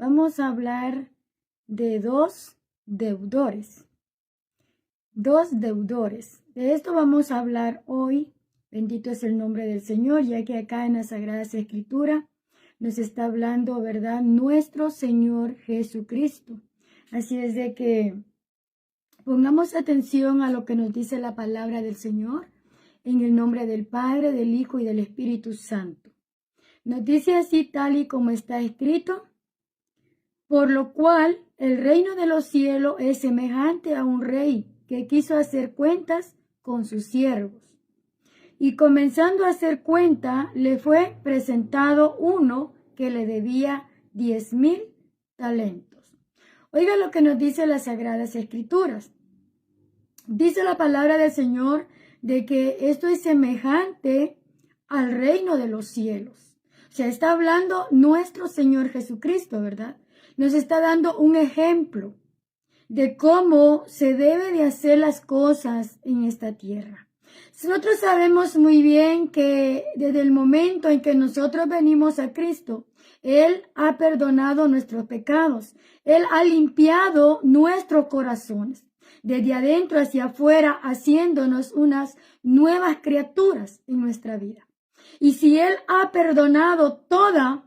vamos a hablar de dos deudores. Dos deudores. De esto vamos a hablar hoy. Bendito es el nombre del Señor, ya que acá en las Sagradas Escrituras nos está hablando, ¿verdad?, nuestro Señor Jesucristo. Así es de que pongamos atención a lo que nos dice la palabra del Señor, en el nombre del Padre, del Hijo y del Espíritu Santo. Nos dice así tal y como está escrito: por lo cual el reino de los cielos es semejante a un rey que quiso hacer cuentas con sus siervos. Y comenzando a hacer cuenta, le fue presentado uno que le debía 10,000 talentos. Oiga lo que nos dice las Sagradas Escrituras. Dice la palabra del Señor de que esto es semejante al reino de los cielos. O sea, está hablando nuestro Señor Jesucristo, ¿verdad? Nos está dando un ejemplo de cómo se debe de hacer las cosas en esta tierra. Nosotros sabemos muy bien que desde el momento en que nosotros venimos a Cristo, Él ha perdonado nuestros pecados. Él ha limpiado nuestros corazones, desde adentro hacia afuera, haciéndonos unas nuevas criaturas en nuestra vida. Y si Él ha perdonado todo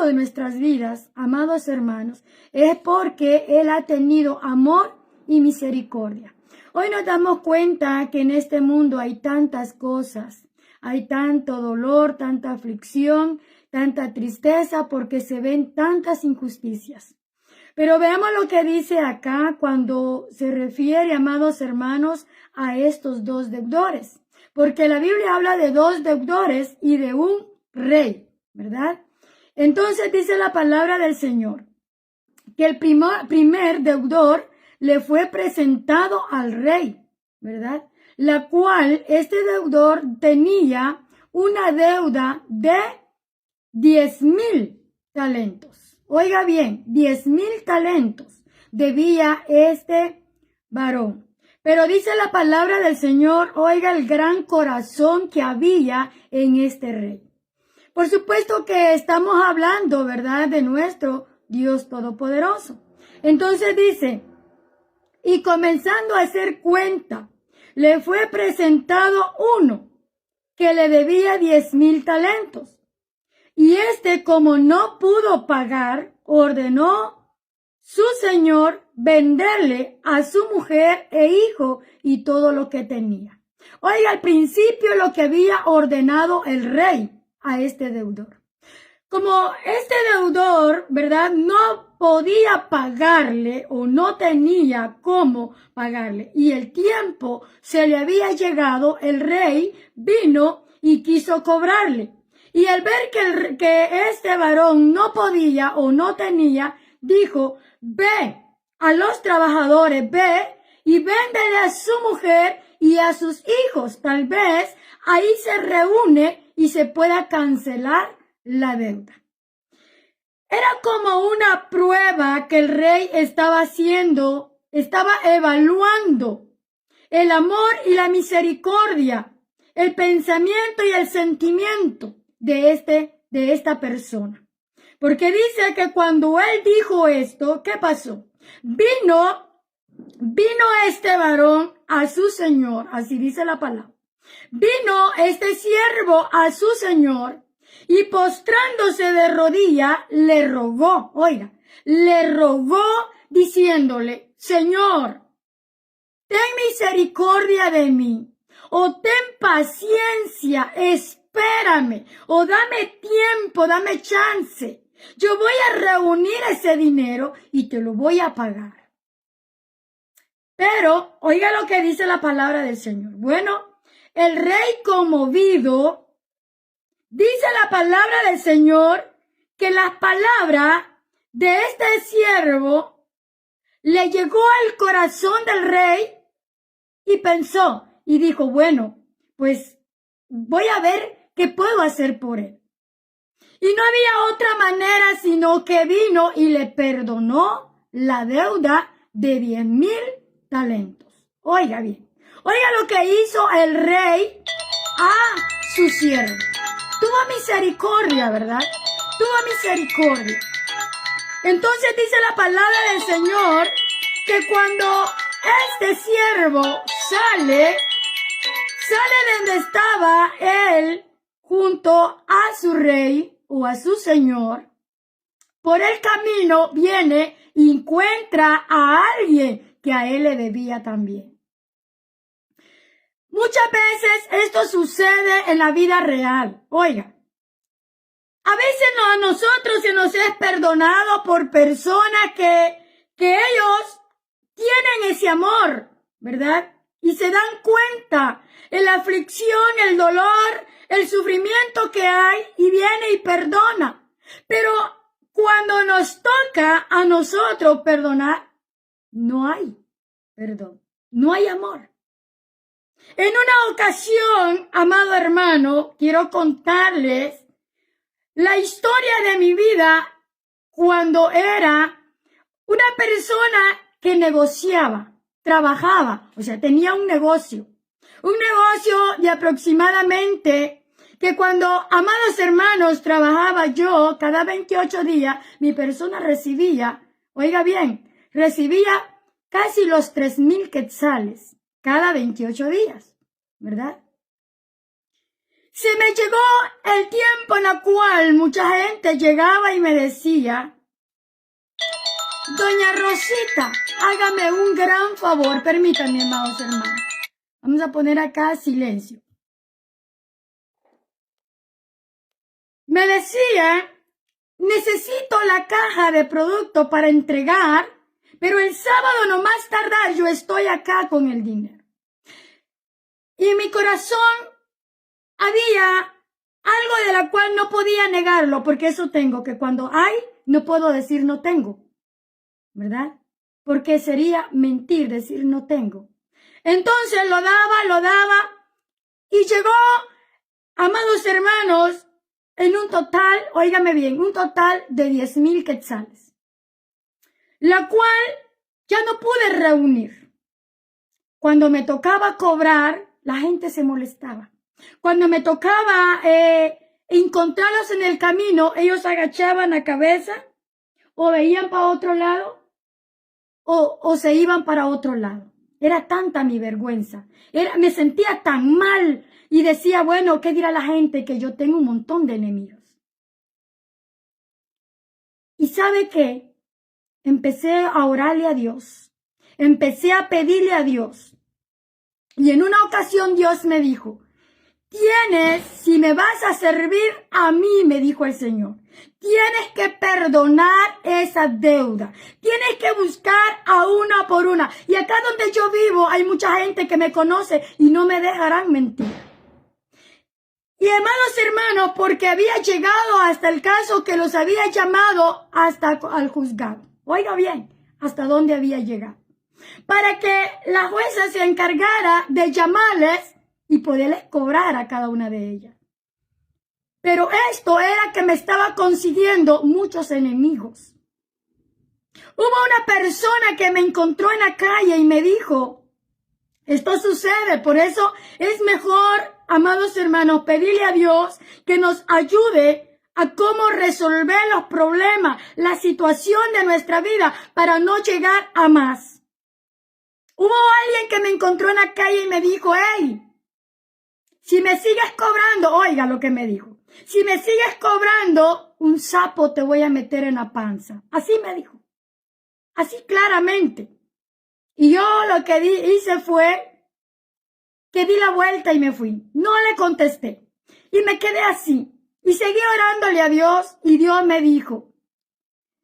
de nuestras vidas, amados hermanos, es porque Él ha tenido amor y misericordia. Hoy nos damos cuenta que en este mundo hay tantas cosas, hay tanto dolor, tanta aflicción, tanta tristeza, porque se ven tantas injusticias. Pero veamos lo que dice acá cuando se refiere, amados hermanos, a estos dos deudores. Porque la Biblia habla de dos deudores y de un rey, ¿verdad? Entonces dice la palabra del Señor que el primer deudor le fue presentado al rey, ¿verdad? La cual este deudor tenía una deuda de 10,000 talentos. Oiga bien, 10,000 talentos debía este varón. Pero dice la palabra del Señor, oiga el gran corazón que había en este rey. Por supuesto que estamos hablando, ¿verdad?, de nuestro Dios Todopoderoso. Entonces dice, y comenzando a hacer cuenta, le fue presentado uno que le debía 10,000 talentos. Y como no pudo pagar, ordenó su señor venderle a su mujer e hijo y todo lo que tenía. Oiga, al principio lo que había ordenado el rey a este deudor. Como este deudor, ¿verdad?, no podía pagarle o no tenía cómo pagarle y el tiempo se le había llegado, el rey vino y quiso cobrarle. Y al ver que este varón no podía o no tenía, dijo, ve a los trabajadores, ve y véndele a su mujer y a sus hijos. Tal vez ahí se reúne y se pueda cancelar la deuda. Era como una prueba que el rey estaba haciendo, estaba evaluando el amor y la misericordia, el pensamiento y el sentimiento de esta persona. Porque dice que cuando él dijo esto, ¿qué pasó? Vino este varón a su señor, así dice la palabra. Vino este siervo a su señor y postrándose de rodillas le rogó, oiga, le rogó diciéndole, Señor, ten misericordia de mí, o ten paciencia, espérame, o dame tiempo, dame chance. Yo voy a reunir ese dinero y te lo voy a pagar. Pero, oiga lo que dice la palabra del Señor. Bueno, el rey conmovido, dice la palabra del Señor, que las palabras de este siervo le llegó al corazón del rey y pensó y dijo, bueno, pues voy a ver qué puedo hacer por él. Y no había otra manera sino que vino y le perdonó la deuda de 10,000 talentos. Oiga bien, oiga lo que hizo el rey a su siervo. Tuvo misericordia, ¿verdad? Tuvo misericordia. Entonces dice la palabra del Señor que cuando este siervo sale de donde estaba él junto a su rey o a su señor, por el camino viene y encuentra a alguien que a él le debía también. Muchas veces esto sucede en la vida real. Oiga, a veces a nosotros se nos es perdonado por personas que ellos tienen ese amor, ¿verdad? Y se dan cuenta en la aflicción, el dolor, el sufrimiento que hay y viene y perdona. Pero cuando nos toca a nosotros perdonar, no hay perdón, no hay amor. En una ocasión, amado hermano, quiero contarles la historia de mi vida cuando era una persona que negociaba, trabajaba, o sea, tenía un negocio de aproximadamente que cuando, amados hermanos, trabajaba yo cada 28 días, mi persona recibía, oiga bien, recibía casi los 3,000 quetzales cada 28 días, ¿verdad? Se me llegó el tiempo en el cual mucha gente llegaba y me decía, doña Rosita, hágame un gran favor, permítanme, amados hermanos. Vamos a poner acá silencio. Me decía, necesito la caja de producto para entregar, pero el sábado no más tardar yo estoy acá con el dinero. Y en mi corazón había algo de la cual no podía negarlo, porque eso tengo, que cuando hay, no puedo decir no tengo, ¿verdad? Porque sería mentir decir no tengo. Entonces lo daba, y llegó, amados hermanos, en un total, óigame bien, un total de 10,000 quetzales, la cual ya no pude reunir. Cuando me tocaba cobrar, la gente se molestaba. Cuando me tocaba encontrarlos en el camino, ellos agachaban la cabeza o veían para otro lado o se iban para otro lado. Era tanta mi vergüenza. Me sentía tan mal y decía, bueno, ¿qué dirá la gente? Que yo tengo un montón de enemigos. ¿Y sabe qué? Empecé a orarle a Dios. Empecé a pedirle a Dios. Y en una ocasión Dios me dijo, si me vas a servir a mí, me dijo el Señor, tienes que perdonar esa deuda. Tienes que buscar a una por una. Y acá donde yo vivo hay mucha gente que me conoce y no me dejarán mentir. Y amados hermanos, porque había llegado hasta el caso que los había llamado hasta al juzgado. Oiga bien, hasta dónde había llegado. Para que la jueza se encargara de llamarles y poderles cobrar a cada una de ellas. Pero esto era que me estaba consiguiendo muchos enemigos. Hubo una persona que me encontró en la calle y me dijo, esto sucede, por eso es mejor, amados hermanos, pedirle a Dios que nos ayude a cómo resolver los problemas, la situación de nuestra vida para no llegar a más. Hubo alguien que me encontró en la calle y me dijo, hey, si me sigues cobrando, oiga lo que me dijo, si me sigues cobrando, un sapo te voy a meter en la panza. Así me dijo, así claramente. Y yo lo que hice fue que di la vuelta y me fui. No le contesté. Y me quedé así. Y seguí orándole a Dios y Dios me dijo,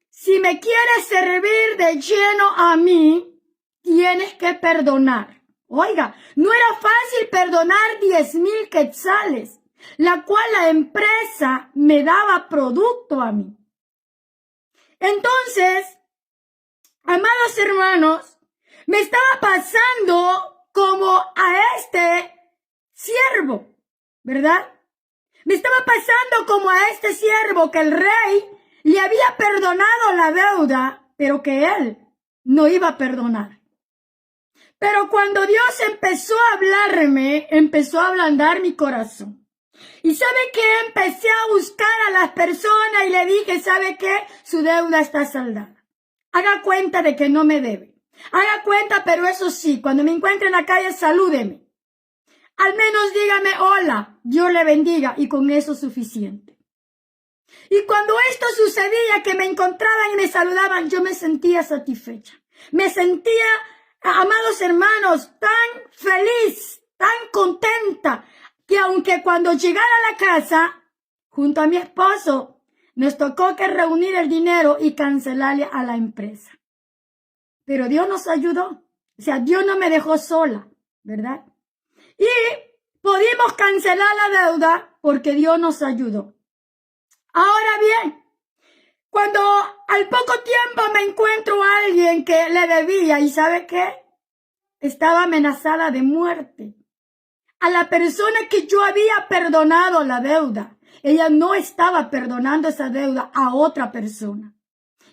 si me quieres servir de lleno a mí, tienes que perdonar. Oiga, no era fácil perdonar 10,000 quetzales, la cual la empresa me daba producto a mí. Entonces, amados hermanos, me estaba pasando como a este siervo, ¿verdad? Me estaba pasando como a este siervo que el rey le había perdonado la deuda, pero que él no iba a perdonar. Pero cuando Dios empezó a hablarme, empezó a ablandar mi corazón. Y ¿sabe qué? Empecé a buscar a las personas y le dije, ¿sabe qué? Su deuda está saldada. Haga cuenta de que no me debe. Haga cuenta, pero eso sí, cuando me encuentre en la calle, salúdeme. Al menos dígame hola, Dios le bendiga, y con eso es suficiente. Y cuando esto sucedía, que me encontraban y me saludaban, yo me sentía satisfecha. Me sentía, amados hermanos, tan feliz, tan contenta, que aunque cuando llegara a la casa, junto a mi esposo, nos tocó que reunir el dinero y cancelarle a la empresa. Pero Dios nos ayudó. O sea, Dios no me dejó sola, ¿verdad? Y pudimos cancelar la deuda porque Dios nos ayudó. Ahora bien, cuando al poco tiempo me encuentro a alguien que le debía, ¿y sabe qué? Estaba amenazada de muerte. A la persona que yo había perdonado la deuda, ella no estaba perdonando esa deuda a otra persona.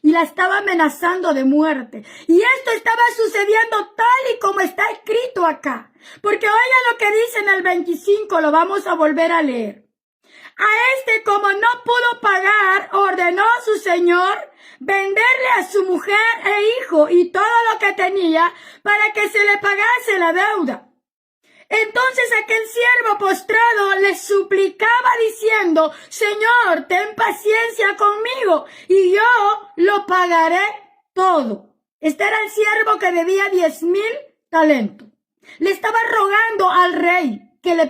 Y la estaba amenazando de muerte. Y esto estaba sucediendo tal y como está escrito acá. Porque oiga lo que dice en el 25, lo vamos a volver a leer. A este, como no pudo pagar, ordenó a su señor venderle a su mujer e hijo y todo lo que tenía para que se le pagase la deuda. Entonces aquel siervo postrado le suplicaba diciendo, Señor, ten paciencia conmigo y yo lo pagaré todo. Este era el siervo que debía 10,000 talentos. Le estaba rogando al rey que le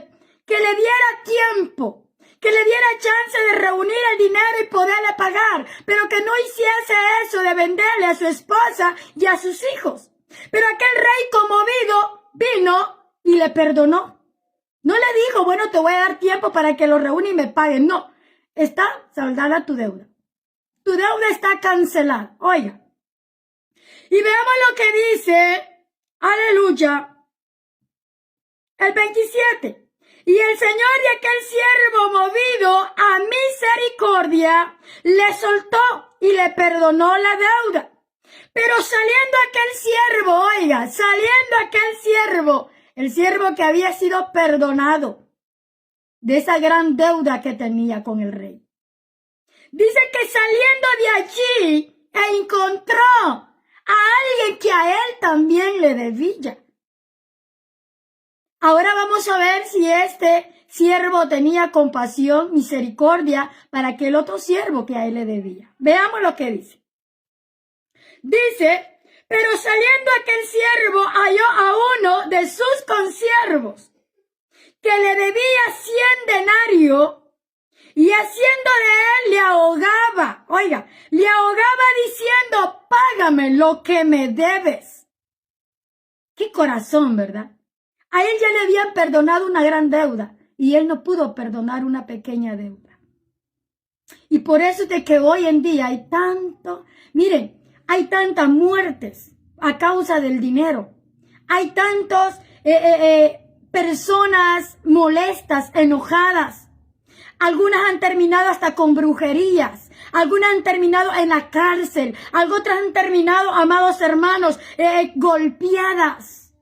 diera tiempo, que le diera chance de reunir el dinero y poderle pagar, pero que no hiciese eso de venderle a su esposa y a sus hijos. Pero aquel rey conmovido vino y le perdonó. No le dijo, bueno, te voy a dar tiempo para que lo reúna y me paguen. No, está saldada tu deuda. Tu deuda está cancelada. Oiga. Y veamos lo que dice, aleluya, el 27. Y el Señor de aquel siervo, movido a misericordia, le soltó y le perdonó la deuda. Pero saliendo aquel siervo, oiga, saliendo aquel siervo, el siervo que había sido perdonado de esa gran deuda que tenía con el rey. Dice que saliendo de allí encontró a alguien que a él también le debía. Ahora vamos a ver si este siervo tenía compasión, misericordia para aquel otro siervo que a él le debía. Veamos lo que dice. Dice, pero saliendo aquel siervo halló a uno de sus consiervos que le debía 100 denarios y haciendo de él le ahogaba. Oiga, le ahogaba diciendo, págame lo que me debes. Qué corazón, ¿verdad? A él ya le habían perdonado una gran deuda y él no pudo perdonar una pequeña deuda. Y por eso es de que hoy en día hay miren, hay tantas muertes a causa del dinero. Hay tantas personas molestas, enojadas. Algunas han terminado hasta con brujerías. Algunas han terminado en la cárcel. Otras han terminado, amados hermanos, golpeadas.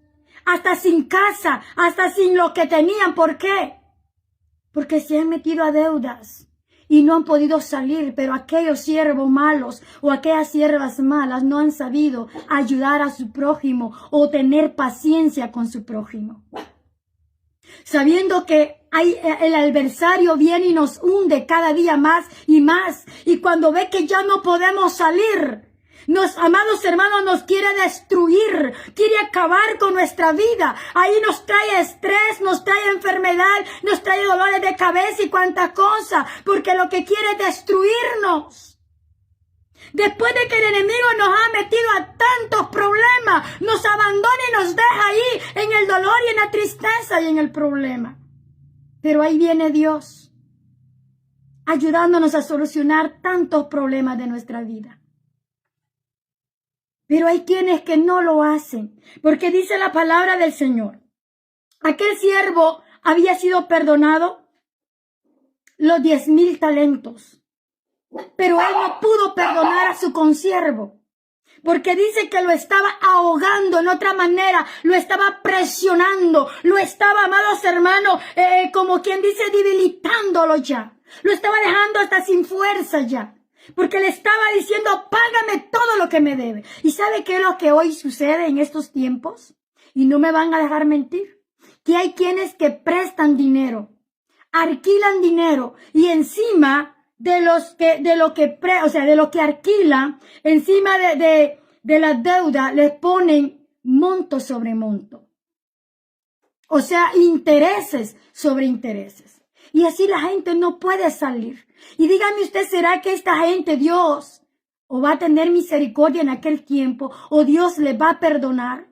Hasta sin casa, hasta sin lo que tenían. ¿Por qué? Porque se han metido a deudas y no han podido salir, pero aquellos siervos malos o aquellas siervas malas no han sabido ayudar a su prójimo o tener paciencia con su prójimo. Sabiendo que el adversario viene y nos hunde cada día más y más. Y cuando ve que ya no podemos salir, amados hermanos, nos quiere destruir, quiere acabar con nuestra vida. Ahí nos trae estrés, nos trae enfermedad, nos trae dolores de cabeza y cuánta cosa, porque lo que quiere es destruirnos. Después de que el enemigo nos ha metido a tantos problemas, nos abandona y nos deja ahí en el dolor y en la tristeza y en el problema. Pero ahí viene Dios, ayudándonos a solucionar tantos problemas de nuestra vida. Pero hay quienes que no lo hacen, porque dice la palabra del Señor. Aquel siervo había sido perdonado los 10,000 talentos, pero él no pudo perdonar a su consiervo, Porque dice que lo estaba ahogando, en otra manera, lo estaba presionando, lo estaba, amados hermanos, como quien dice, debilitándolo ya. Lo estaba dejando hasta sin fuerza ya. Porque le estaba diciendo, págame todo lo que me debe. ¿Y sabe qué es lo que hoy sucede en estos tiempos? Y no me van a dejar mentir. Que hay quienes que prestan dinero, alquilan dinero y encima de lo que alquilan, encima de la deuda, les ponen monto sobre monto. O sea, intereses sobre intereses. Y así la gente no puede salir. Y dígame usted, ¿será que esta gente, Dios, o va a tener misericordia en aquel tiempo, o Dios le va a perdonar?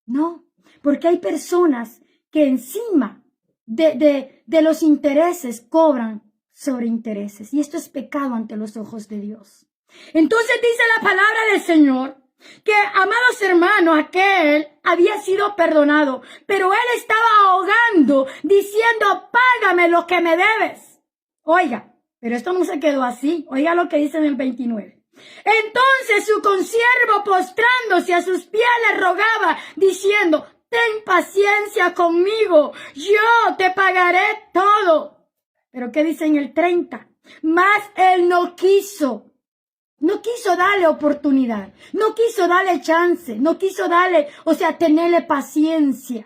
No, porque hay personas que encima de los intereses cobran sobre intereses. Y esto es pecado ante los ojos de Dios. Entonces dice la palabra del Señor que, amados hermanos, aquel había sido perdonado, pero él estaba ahogando, diciendo, págame lo que me debes. Oiga, pero esto no se quedó así. Oiga lo que dice en el 29. Entonces su consiervo, postrándose a sus pies, le rogaba, diciendo, ten paciencia conmigo, yo te pagaré todo. Pero ¿qué dice en el 30? Mas él no quiso darle oportunidad, no quiso darle chance, no quiso darle, tenerle paciencia.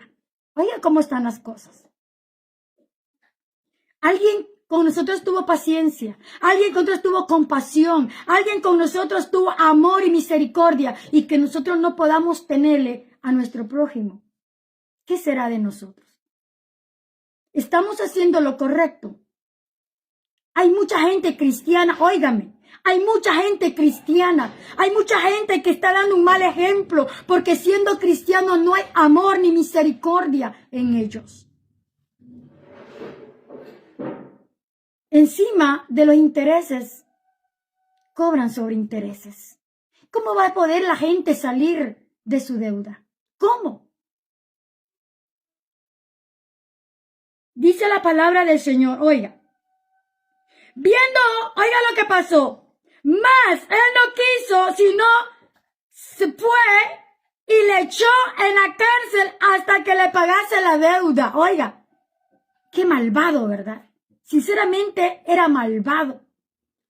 Oiga cómo están las cosas. Alguien con nosotros tuvo paciencia, alguien con nosotros tuvo compasión, alguien con nosotros tuvo amor y misericordia, y que nosotros no podamos tenerle a nuestro prójimo. ¿Qué será de nosotros? ¿Estamos haciendo lo correcto? Hay mucha gente cristiana, óigame, hay mucha gente cristiana, hay mucha gente que está dando un mal ejemplo, porque siendo cristiano no hay amor ni misericordia en ellos. Encima de los intereses, cobran sobre intereses. ¿Cómo va a poder la gente salir de su deuda? ¿Cómo? Dice la palabra del Señor, oiga. Oiga lo que pasó. Mas él no quiso, sino se fue y le echó en la cárcel hasta que le pagase la deuda. Oiga, qué malvado, ¿verdad? Sinceramente era malvado.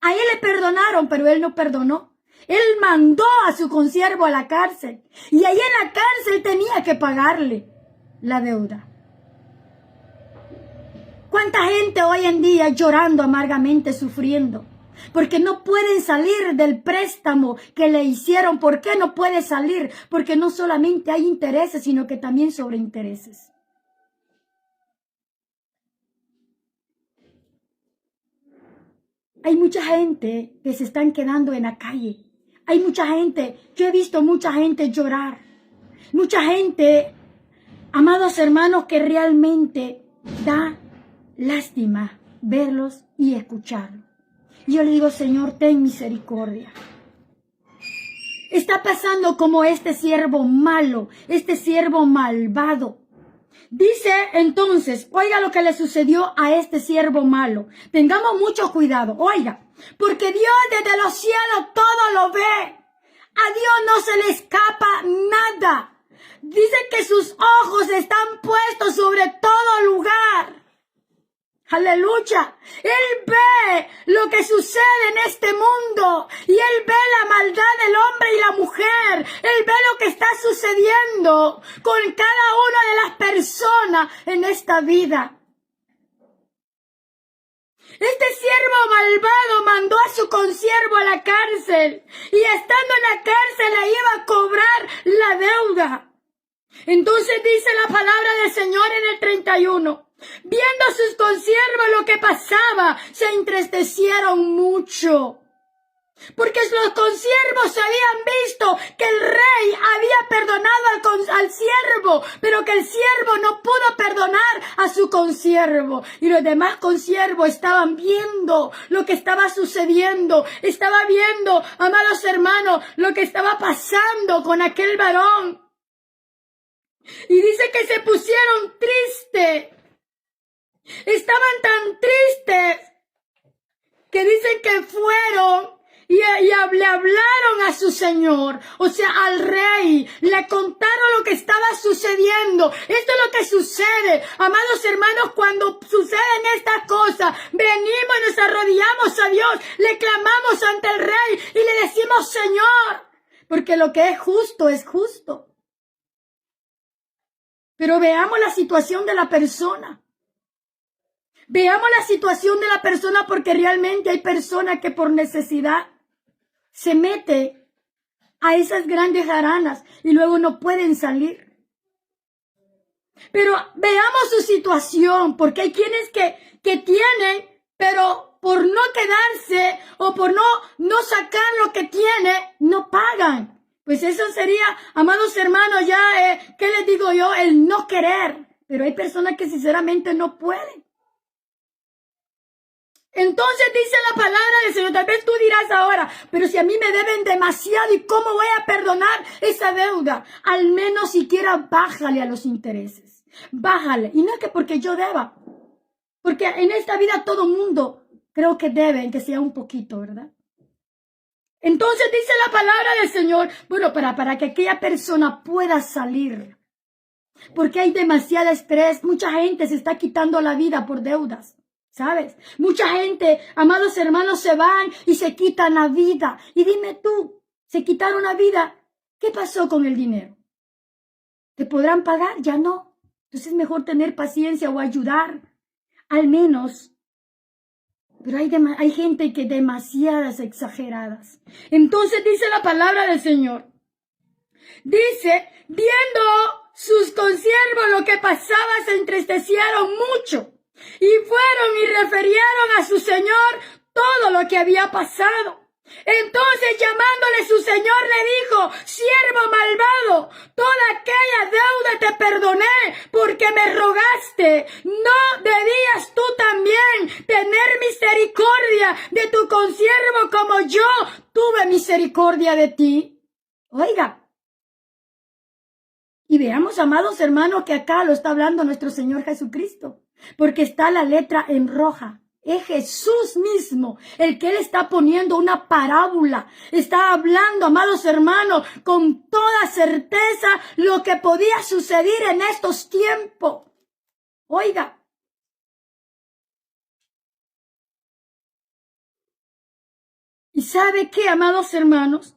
A él le perdonaron, pero él no perdonó. Él mandó a su consiervo a la cárcel. Y ahí en la cárcel tenía que pagarle la deuda. ¿Cuánta gente hoy en día llorando amargamente, sufriendo? Porque no pueden salir del préstamo que le hicieron. ¿Por qué no puede salir? Porque no solamente hay intereses, sino que también sobreintereses. Hay mucha gente que se están quedando en la calle. Hay mucha gente, yo he visto mucha gente llorar. Mucha gente, amados hermanos, que realmente da lástima verlos y escucharlos. Yo le digo, Señor, ten misericordia. Está pasando como este siervo malo, este siervo malvado. Dice entonces, oiga lo que le sucedió a este siervo malo. Tengamos mucho cuidado, oiga, porque Dios desde los cielos todo lo ve. A Dios no se le escapa nada. Dice que sus ojos están puestos sobre todo lugar. Aleluya. Él ve lo que sucede en este mundo. Y Él ve la maldad del hombre y la mujer. Él ve lo que está sucediendo con cada una de las personas en esta vida. Este siervo malvado mandó a su consiervo a la cárcel. Y estando en la cárcel le iba a cobrar la deuda. Entonces dice la palabra del Señor en el 31. Viendo sus consiervos lo que pasaba, se entristecieron mucho. Porque los consiervos habían visto que el rey había perdonado al siervo, pero que el siervo no pudo perdonar a su consiervo. Y los demás consiervos estaban viendo lo que estaba sucediendo. Estaba viendo, amados hermanos, lo que estaba pasando con aquel varón. Y dice que se pusieron tristes. Estaban tan tristes que dicen que fueron y le hablaron a su señor, o sea, al rey, le contaron lo que estaba sucediendo. Esto es lo que sucede, amados hermanos, cuando suceden estas cosas. Venimos y nos arrodillamos a Dios, le clamamos ante el rey y le decimos, Señor, porque lo que es justo es justo. Pero veamos la situación de la persona. Veamos la situación de la persona, porque realmente hay personas que por necesidad se mete a esas grandes jaranas y luego no pueden salir. Pero veamos su situación, porque hay quienes que tienen, pero por no quedarse o por no sacar lo que tiene, no pagan. Pues eso sería, amados hermanos, ya, ¿qué les digo yo? El no querer. Pero hay personas que sinceramente no pueden. Entonces dice la palabra del Señor, tal vez tú dirás ahora, pero si a mí me deben demasiado, ¿y cómo voy a perdonar esa deuda? Al menos siquiera bájale a los intereses, bájale. Y no es que porque yo deba, porque en esta vida todo mundo creo que debe, que sea un poquito, ¿verdad? Entonces dice la palabra del Señor, bueno, para que aquella persona pueda salir, porque hay demasiada estrés, mucha gente se está quitando la vida por deudas. ¿Sabes? Mucha gente, amados hermanos, se van y se quitan la vida. Y dime tú, se quitaron la vida, ¿qué pasó con el dinero? ¿Te podrán pagar? Ya no. Entonces es mejor tener paciencia o ayudar, al menos. Pero hay gente que demasiadas exageradas. Entonces dice la palabra del Señor. Dice, viendo sus consiervos lo que pasaba, se entristecieron mucho. Y fueron y refirieron a su señor todo lo que había pasado. Entonces, llamándole su señor, le dijo, siervo malvado, toda aquella deuda te perdoné porque me rogaste. ¿No debías tú también tener misericordia de tu consiervo como yo tuve misericordia de ti? Oiga. Y veamos, amados hermanos, que acá lo está hablando nuestro Señor Jesucristo. Porque está la letra en roja. Es Jesús mismo el que Él está poniendo una parábola. Está hablando, amados hermanos, con toda certeza lo que podía suceder en estos tiempos. Oiga. ¿Y sabe qué, amados hermanos?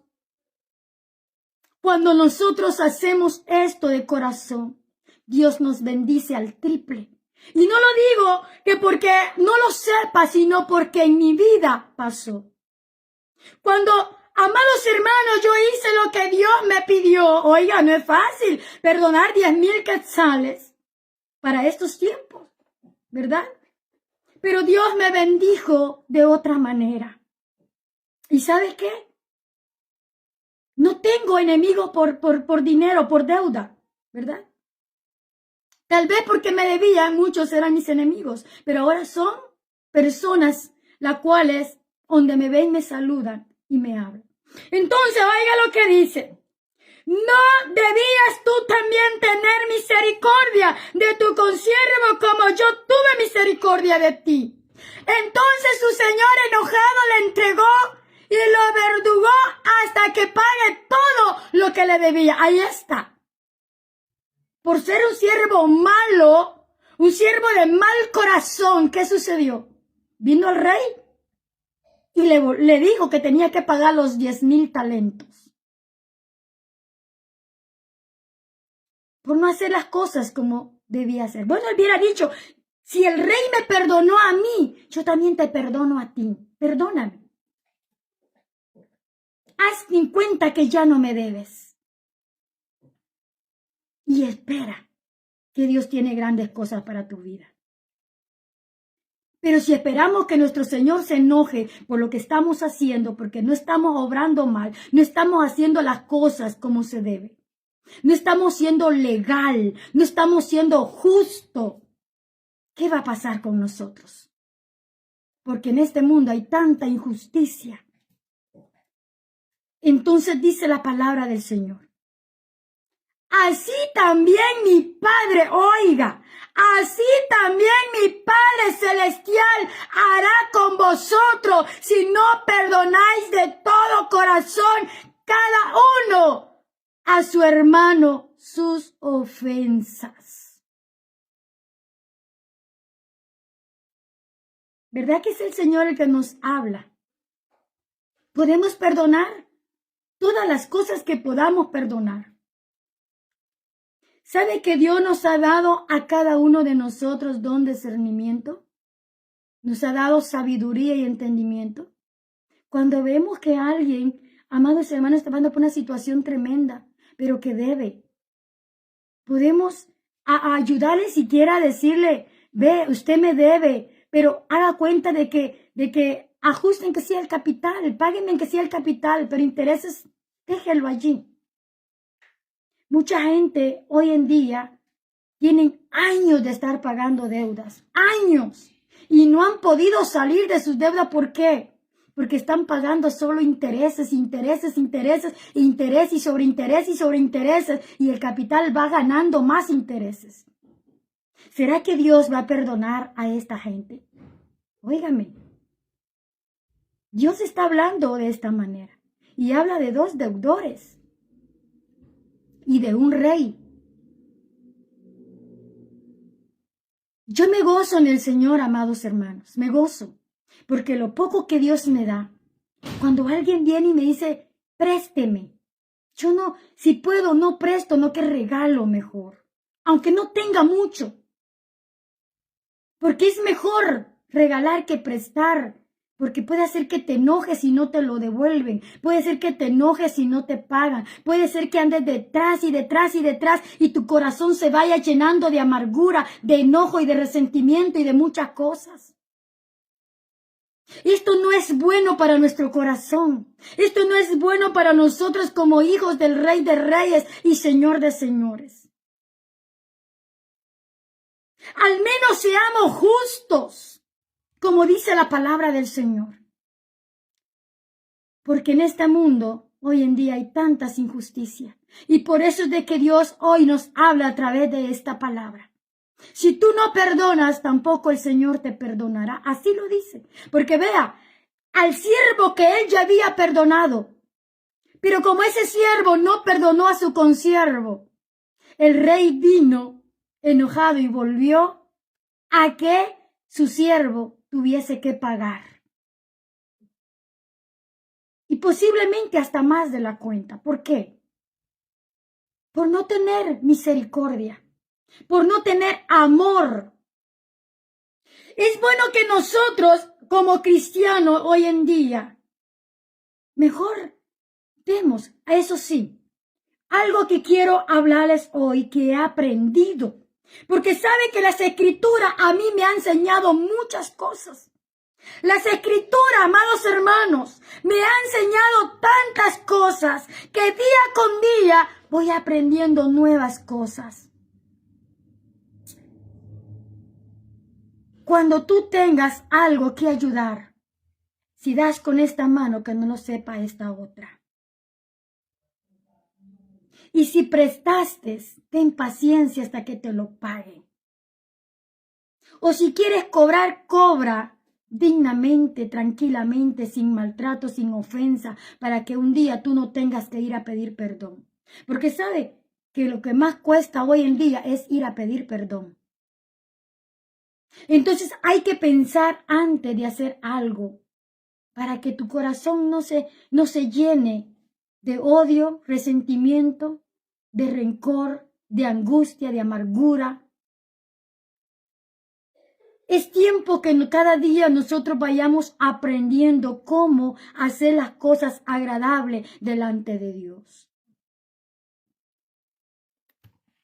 Cuando nosotros hacemos esto de corazón, Dios nos bendice al triple. Y no lo digo que porque no lo sepa, sino porque en mi vida pasó. Cuando, amados hermanos, yo hice lo que Dios me pidió. Oiga, no es fácil perdonar 10,000 quetzales para estos tiempos, ¿verdad? Pero Dios me bendijo de otra manera. ¿Y sabe qué? No tengo enemigos por dinero, por deuda, ¿verdad? Tal vez porque me debían, muchos eran mis enemigos, pero ahora son personas las cuales, donde me ven, me saludan y me hablan. Entonces, oiga lo que dice. ¿No debías tú también tener misericordia de tu consiervo como yo tuve misericordia de ti? Entonces su señor enojado le entregó y lo verdugó hasta que pague todo lo que le debía. Ahí está. Por ser un siervo malo, un siervo de mal corazón, ¿qué sucedió? Vino el rey y le dijo que tenía que pagar los 10,000 talentos. Por no hacer las cosas como debía hacer. Bueno, él hubiera dicho, si el rey me perdonó a mí, yo también te perdono a ti. Perdóname. Haz en cuenta que ya no me debes. Y espera que Dios tiene grandes cosas para tu vida. Pero si esperamos que nuestro Señor se enoje por lo que estamos haciendo, porque no estamos obrando mal, no estamos haciendo las cosas como se debe, no estamos siendo legal, no estamos siendo justo, ¿qué va a pasar con nosotros? Porque en este mundo hay tanta injusticia. Entonces dice la palabra del Señor. así también mi Padre, oiga, así también mi Padre Celestial hará con vosotros si no perdonáis de todo corazón cada uno a su hermano sus ofensas. ¿Verdad que es el Señor el que nos habla? Podemos perdonar todas las cosas que podamos perdonar. ¿Sabe que Dios nos ha dado a cada uno de nosotros don de discernimiento? Nos ha dado sabiduría y entendimiento. Cuando vemos que alguien, amados hermanos, está pasando por una situación tremenda, pero que debe, podemos ayudarle siquiera a decirle, ve, usted me debe, pero haga cuenta de que ajusten que sea el capital, páguenme que sea el capital, pero intereses, déjelo allí. Mucha gente hoy en día tienen años de estar pagando deudas, años, y no han podido salir de sus deudas. ¿Por qué? Porque están pagando solo intereses, intereses, intereses, interés y sobre intereses, y el capital va ganando más intereses. ¿Será que Dios va a perdonar a esta gente? Óigame, Dios está hablando de esta manera y habla de dos deudores y de un rey. Yo me gozo en el Señor, amados hermanos, me gozo, porque lo poco que Dios me da, cuando alguien viene y me dice, présteme, yo no, si puedo, no presto, no que regalo mejor, aunque no tenga mucho, porque es mejor regalar que prestar, porque puede hacer que te enojes y no te lo devuelven, puede ser que te enojes y no te pagan, puede ser que andes detrás y detrás y detrás y tu corazón se vaya llenando de amargura, de enojo y de resentimiento y de muchas cosas. Esto no es bueno para nuestro corazón, esto no es bueno para nosotros como hijos del Rey de Reyes y Señor de Señores. Al menos seamos justos, como dice la palabra del Señor. Porque en este mundo, hoy en día, hay tantas injusticias. Y por eso es de que Dios hoy nos habla a través de esta palabra. Si tú no perdonas, tampoco el Señor te perdonará. Así lo dice. Porque vea, al siervo que él ya había perdonado. Pero como ese siervo no perdonó a su consiervo, el rey vino enojado y volvió a que su siervo tuviese que pagar. Y posiblemente hasta más de la cuenta. ¿Por qué? Por no tener misericordia. Por no tener amor. Es bueno que nosotros, como cristianos hoy en día, mejor demos, eso sí, algo que quiero hablarles hoy que he aprendido. Porque sabe que las escrituras a mí me han enseñado muchas cosas. Las escrituras, amados hermanos, me han enseñado tantas cosas que día con día voy aprendiendo nuevas cosas. Cuando tú tengas algo que ayudar, si das con esta mano, que no lo sepa esta otra. Y si prestaste, ten paciencia hasta que te lo paguen. O si quieres cobrar, cobra dignamente, tranquilamente, sin maltrato, sin ofensa, para que un día tú no tengas que ir a pedir perdón. Porque sabe que lo que más cuesta hoy en día es ir a pedir perdón. Entonces hay que pensar antes de hacer algo para que tu corazón no se llene de odio, resentimiento, de rencor, de angustia, de amargura. Es tiempo que cada día nosotros vayamos aprendiendo cómo hacer las cosas agradables delante de Dios.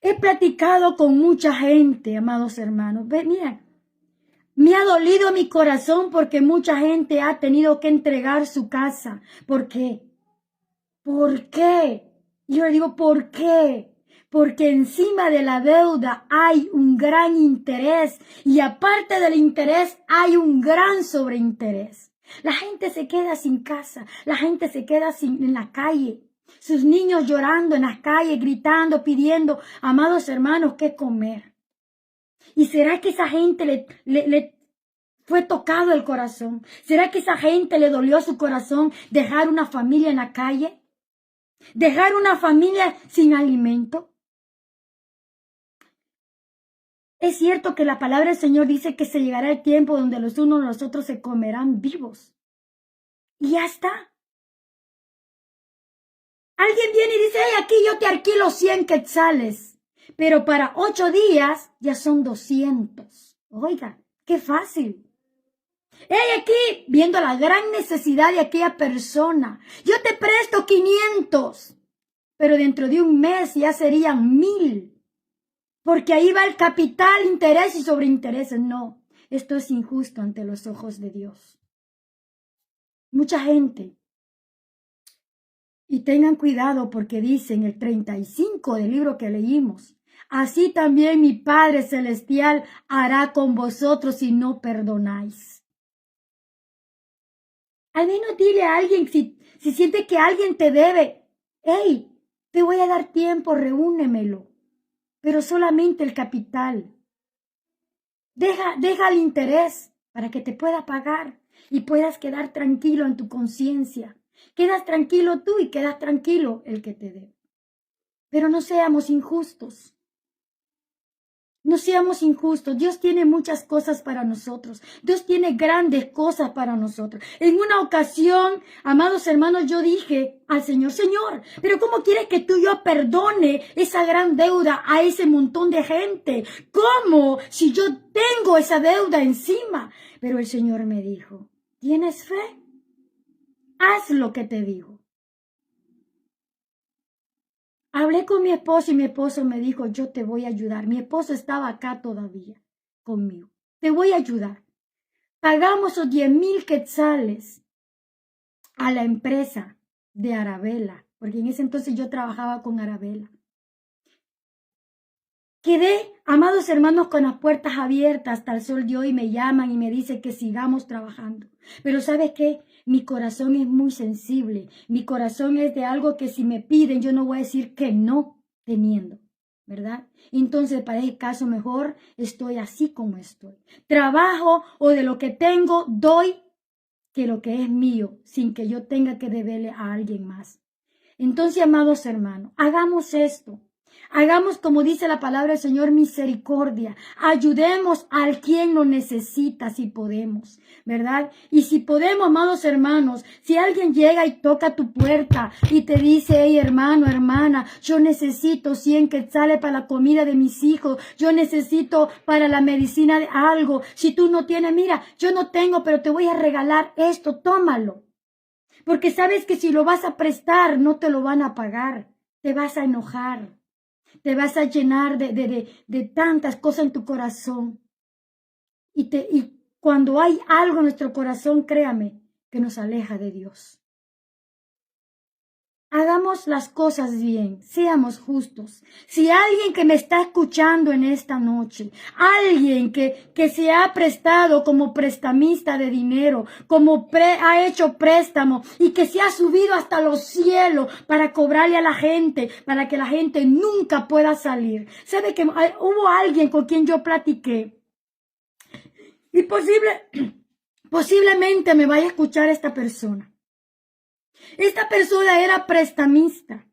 He platicado con mucha gente, amados hermanos. Mira, me ha dolido mi corazón porque mucha gente ha tenido que entregar su casa. ¿Por qué? ¿Por qué? Yo le digo, ¿por qué? Porque encima de la deuda hay un gran interés y aparte del interés hay un gran sobreinterés. La gente se queda sin casa, la gente se queda en la calle. Sus niños llorando en las calles, gritando, pidiendo, amados hermanos, qué comer. ¿Y será que esa gente le fue tocado el corazón? ¿Será que esa gente le dolió su corazón dejar una familia en la calle? ¿Dejar una familia sin alimento? Es cierto que la palabra del Señor dice que se llegará el tiempo donde los unos y los otros se comerán vivos. Y ya está. Alguien viene y dice, hey, aquí yo te alquilo 100 quetzales, pero para 8 días ya son 200. Oiga, qué fácil. Hey, aquí, viendo la gran necesidad de aquella persona, yo te presto 500, pero dentro de un mes ya serían 1000. Porque ahí va el capital, interés y sobreintereses. No, esto es injusto ante los ojos de Dios. Mucha gente. Y tengan cuidado porque dice en el 35 del libro que leímos, así también mi Padre Celestial hará con vosotros si no perdonáis. Al menos dile a alguien, si siente que alguien te debe, hey, te voy a dar tiempo, reúnemelo. Pero solamente el capital. Deja el interés para que te pueda pagar y puedas quedar tranquilo en tu conciencia. Quedas tranquilo tú y quedas tranquilo el que te dé. Pero no seamos injustos. No seamos injustos. Dios tiene muchas cosas para nosotros. Dios tiene grandes cosas para nosotros. En una ocasión, amados hermanos, yo dije al Señor, Señor, pero ¿cómo quieres que tú y yo perdone esa gran deuda a ese montón de gente? ¿Cómo? Si yo tengo esa deuda encima. Pero el Señor me dijo, ¿tienes fe? Haz lo que te digo. Hablé con mi esposo y mi esposo me dijo, yo te voy a ayudar. Mi esposo estaba acá todavía conmigo. Te voy a ayudar. Pagamos esos 10,000 quetzales a la empresa de Arabella, porque en ese entonces yo trabajaba con Arabella. Quedé, amados hermanos, con las puertas abiertas hasta el sol de hoy. Me llaman y me dicen que sigamos trabajando. Pero ¿sabes qué? Mi corazón es muy sensible. Mi corazón es de algo que si me piden, yo no voy a decir que no teniendo, ¿verdad? Entonces, para ese caso, mejor estoy así como estoy. Trabajo o de lo que tengo, doy que lo que es mío, sin que yo tenga que deberle a alguien más. Entonces, amados hermanos, hagamos esto. Hagamos como dice la palabra del Señor, misericordia. Ayudemos al quien lo necesita si podemos, ¿verdad? Y si podemos, amados hermanos, si alguien llega y toca tu puerta y te dice, hey hermano, hermana, yo necesito 100 quetzales para la comida de mis hijos, yo necesito para la medicina de algo. Si tú no tienes, mira, yo no tengo, pero te voy a regalar esto, tómalo. Porque sabes que si lo vas a prestar, no te lo van a pagar, te vas a enojar. Te vas a llenar de tantas cosas en tu corazón. Y cuando hay algo en nuestro corazón, créame, que nos aleja de Dios. Hagamos las cosas bien, seamos justos. Si alguien que me está escuchando en esta noche, alguien que se ha prestado como prestamista de dinero, ha hecho préstamo y que se ha subido hasta los cielos para cobrarle a la gente, para que la gente nunca pueda salir. ¿Sabe que hubo alguien con quien yo platiqué? Y posiblemente me vaya a escuchar esta persona. Esta persona era prestamista.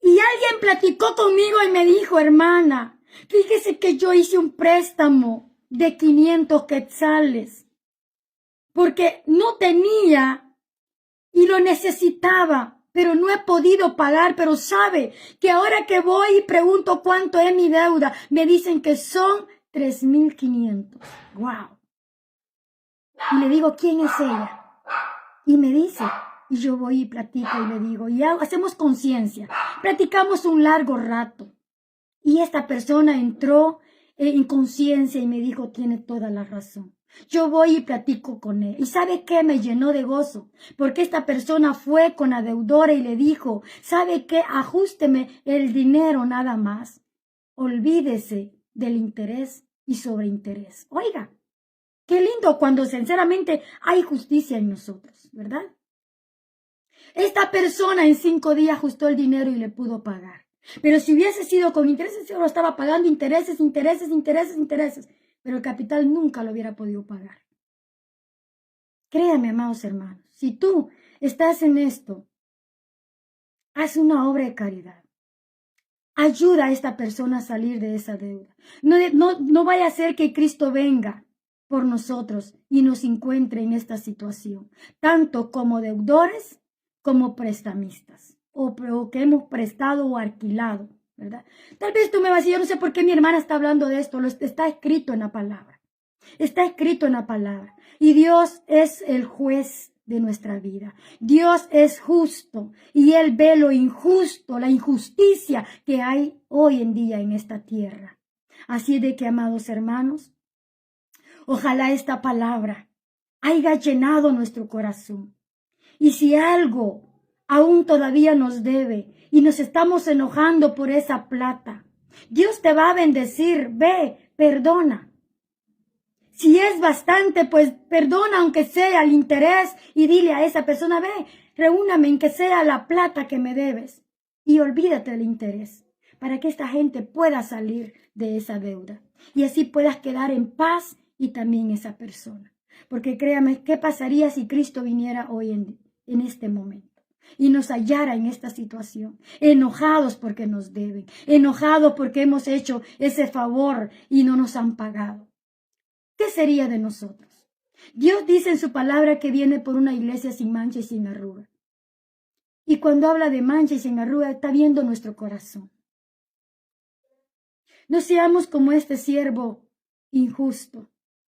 Y alguien platicó conmigo y me dijo, hermana, fíjese que yo hice un préstamo de 500 quetzales. Porque no tenía y lo necesitaba, pero no he podido pagar. Pero sabe que ahora que voy y pregunto cuánto es mi deuda, me dicen que son 3,500. ¡Wow! Y le digo, ¿quién es ella? Y me dice, y yo voy y platico y le digo, y hacemos conciencia. Platicamos un largo rato. Y esta persona entró en conciencia y me dijo, tiene toda la razón. Yo voy y platico con él. ¿Y sabe qué? Me llenó de gozo. Porque esta persona fue con la deudora y le dijo, ¿sabe qué? Ajústeme el dinero nada más. Olvídese del interés y sobreinterés. Oiga. Qué lindo cuando sinceramente hay justicia en nosotros, ¿verdad? Esta persona en 5 días ajustó el dinero y le pudo pagar. Pero si hubiese sido con intereses, yo lo estaba pagando intereses. Pero el capital nunca lo hubiera podido pagar. Créame, amados hermanos, si tú estás en esto, haz una obra de caridad. Ayuda a esta persona a salir de esa deuda. No vaya a ser que Cristo venga por nosotros y nos encuentre en esta situación, tanto como deudores como prestamistas, o que hemos prestado o alquilado, ¿verdad? Tal vez tú me vas a decir, yo no sé por qué mi hermana está hablando de esto, está escrito en la palabra. Está escrito en la palabra. Y Dios es el juez de nuestra vida. Dios es justo y Él ve lo injusto, la injusticia que hay hoy en día en esta tierra. Así de que, amados hermanos, ojalá esta palabra haya llenado nuestro corazón. Y si algo aún todavía nos debe y nos estamos enojando por esa plata, Dios te va a bendecir. Ve, perdona. Si es bastante, pues perdona aunque sea el interés y dile a esa persona, ve, reúname en que sea la plata que me debes y olvídate del interés para que esta gente pueda salir de esa deuda y así puedas quedar en paz y también esa persona. Porque créame, ¿qué pasaría si Cristo viniera hoy en este momento y nos hallara en esta situación? Enojados porque nos deben, enojados porque hemos hecho ese favor y no nos han pagado. ¿Qué sería de nosotros? Dios dice en su palabra que viene por una iglesia sin mancha y sin arruga. Y cuando habla de mancha y sin arruga, está viendo nuestro corazón. No seamos como este siervo injusto,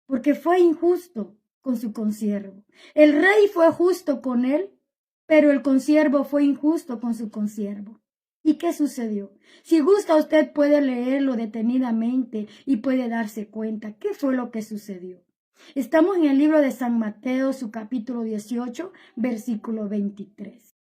porque fue injusto con su consiervo. El rey fue justo con él, pero el consiervo fue injusto con su consiervo. ¿Y qué sucedió? Si gusta, usted puede leerlo detenidamente y puede darse cuenta qué fue lo que sucedió. Estamos en el libro de San Mateo, su capítulo 18, versículo 23.